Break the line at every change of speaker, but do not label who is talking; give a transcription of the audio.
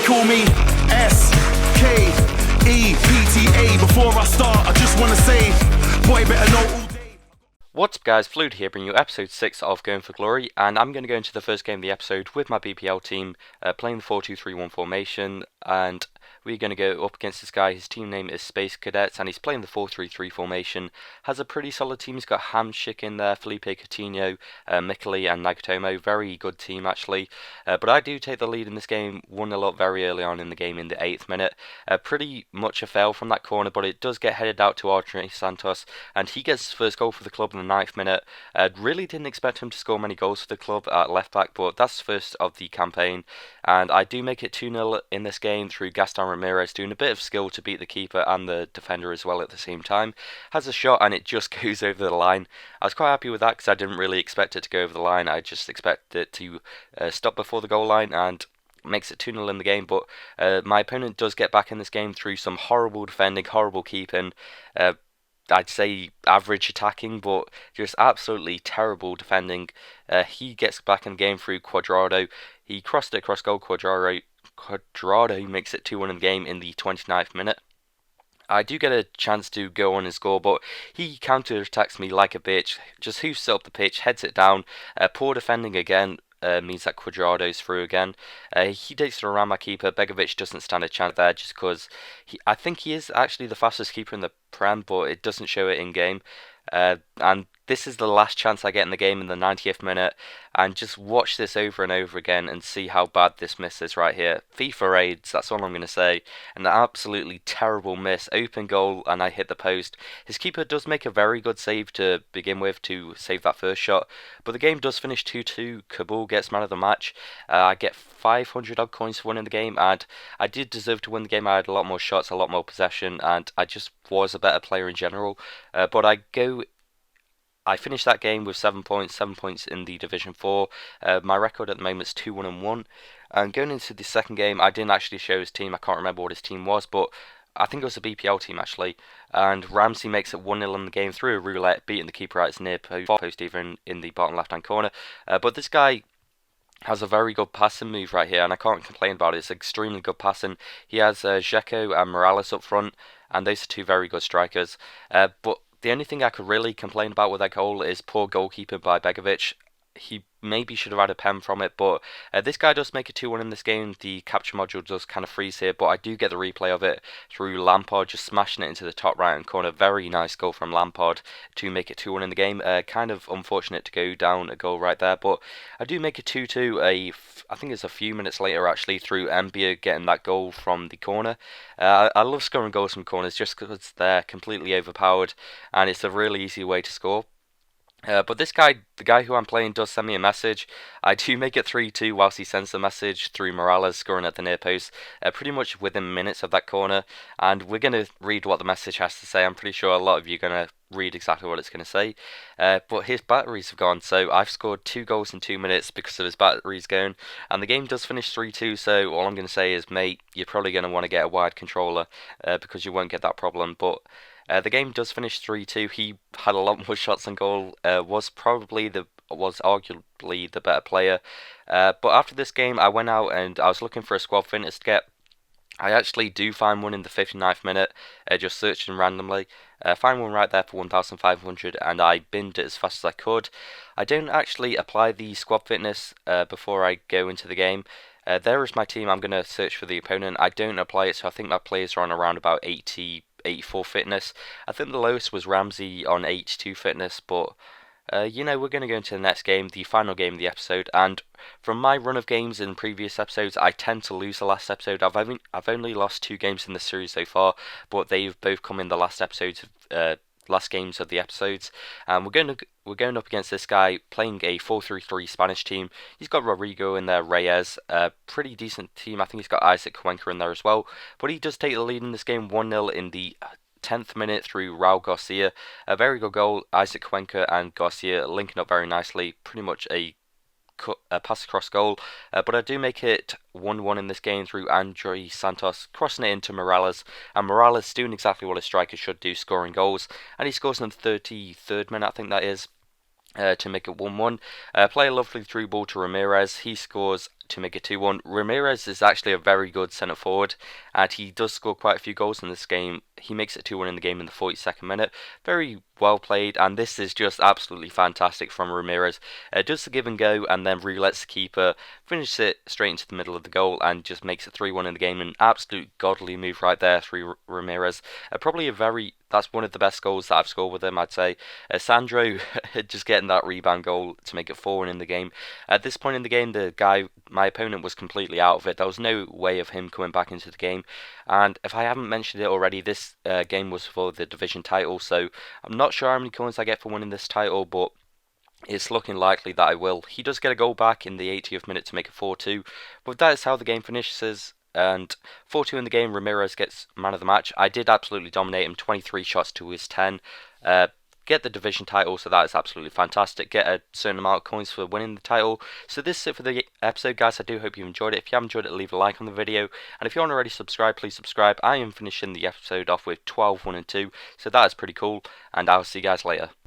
call me SKEPTA. Before I start, I just wanna say, boy, better know all day.
What's up guys, TheFludeh here bringing you episode 6 of Going for Glory, and I'm going to go into the first game of the episode with my BPL team, playing the 4-2-3-1 formation, and we're going to go up against this guy. His team name is Space Cadets, and he's playing the 4-3-3 formation. Has a pretty solid team. He's got Hamshik in there, Felipe Coutinho, Mikeli and Nagatomo. Very good team actually. But I do take the lead in this game, 1-0 up very early on in the game in the 8th minute. Pretty much a fail from that corner, but it does get headed out to Rodrigo Santos, and he gets his first goal for the club in the 9th minute. Really didn't expect him to score many goals for the club at left back, but that's the first of the campaign. And I do make it 2-0 in this game through Gaston RAMIREZ doing a bit of skill to beat the keeper and the defender as well at the same time. Has a shot and it just goes over the line. I was quite happy with that because I didn't really expect it to go over the line. I just expected it to stop before the goal line, and makes it 2-0 in the game. But my opponent does get back in this game through some horrible defending, horrible keeping. I'd say average attacking, but just absolutely terrible defending. He gets back in the game through Cuadrado. He crossed it across goal. Cuadrado makes it 2-1 in the game in the 29th minute. I do get a chance to go on and score, but he counter-attacks me like a bitch. Just hoofs up the pitch, heads it down. Poor defending again. Means that Cuadrado's through again. He takes it around my keeper. Begovic doesn't stand a chance there just because I think he is actually the fastest keeper in the Prem, but it doesn't show it in game. And this is the last chance I get in the game in the 90th minute, and just watch this over and over again and see how bad this miss is right here. FIFA AIDS, that's all I'm going to say. An absolutely terrible miss. Open goal and I hit the post. His keeper does make a very good save to begin with to save that first shot, but the game does finish 2-2. Kabul gets man of the match. I get 500 odd coins for winning the game, and I did deserve to win the game. I had a lot more shots, a lot more possession, and I just was a better player in general. But I finished that game with 7 points in the Division 4. My record at the moment is 2-1-1. And going into the second game, I didn't actually show his team. I can't remember what his team was, but I think it was a BPL team actually. And RAMSEY makes it 1-0 in the game through a roulette, beating the keeper out his near post, even in the bottom left-hand corner. But this guy has a very good passing move right here, and I can't complain about it. It's extremely good passing. He has Dzeko and Morales up front, and those are two very good strikers. But the only thing I could really complain about with that goal is poor goalkeeping by Begovic. He maybe should have had a pen from it, but this guy does make it 2-1 in this game. The capture module does kind of freeze here, but I do get the replay of it through Lampard just smashing it into the top right hand corner. Very nice goal from Lampard to make it 2-1 in the game. Kind of unfortunate to go down a goal right there, but I do make it 2-2. I think it's a few minutes later actually through Mbia getting that goal from the corner. I love scoring goals from corners just because they're completely overpowered and it's a really easy way to score. But this guy, the guy who I'm playing, does send me a message. I do make it 3-2 whilst he sends the message through Morales scoring at the near post, pretty much within minutes of that corner. And we're going to read what the message has to say. I'm pretty sure a lot of you are going to read exactly what it's going to say. But his batteries have gone, so I've scored 2 goals in 2 minutes because of his batteries going. And the game does finish 3-2, so all I'm going to say is, mate, you're probably going to want to get a wide controller because you won't get that problem. But the game does finish 3-2. He had a lot more shots on goal, was arguably the better player. But after this game, I went out and I was looking for a squad fitness to get. I actually do find one in the 59th minute, just searching randomly. Find one right there for 1,500, and I binned it as fast as I could. I don't actually apply the squad fitness before I go into the game. There is my team. I'm going to search for the opponent. I don't apply it, so I think my players are on around about 84 fitness. I think the lowest was RAMSEY on 82 fitness, but we're going to go into the next game, the final game of the episode. And from my run of games in previous episodes, I tend to lose the last episode. I've only lost 2 games in the series so far, but they've both come in the last games of the episodes. And we're going up against this guy playing a 4-3-3 Spanish team. He's got Rodrigo in there, Reyes, a pretty decent team. I think he's got Isaac Cuenca in there as well. But he does take the lead in this game 1-0 in the 10th minute through RAUL Garcia. A very good goal. Isaac Cuenca and Garcia linking up very nicely. Pretty much a pass across goal, but I do make it 1-1 in this game through Andre Santos crossing it into Morales, and Morales doing exactly what a striker should do, scoring goals, and he scores in the 33rd minute, I think that is, to make it 1-1. Play a lovely through ball to Ramirez. He scores to make it 2-1. Ramirez is actually a very good centre forward, and he does score quite a few goals in this game. He makes it 2-1 in the game in the 42nd minute. Very well played, and this is just absolutely fantastic from Ramirez. Does the give and go, and then relets the keeper, finishes it straight into the middle of the goal, and just makes it 3-1 in the game. An absolute godly move right there through Ramirez. That's one of the best goals that I've scored with him, I'd say. Sandro just getting that rebound goal to make it 4-1 in the game. At this point in the game, my opponent was completely out of it. There was no way of him coming back into the game. And if I haven't mentioned it already, this game was for the division title, so I'm not sure how many coins I get for winning this title, but it's looking likely that I will. He does get a goal back in the 80th minute to make it 4-2, but that is how the game finishes. And 4-2 in the game, Ramirez gets man of the match. I did absolutely dominate him, 23 shots to his 10. Get the division title, so that is absolutely fantastic. Get a certain amount of coins for winning the title. So this is it for the episode, guys. I do hope you enjoyed it. If you have enjoyed it, leave a like on the video. And if you aren't already subscribed, please subscribe. I am finishing the episode off with 12, 1 and 2. So that is pretty cool. And I'll see you guys later.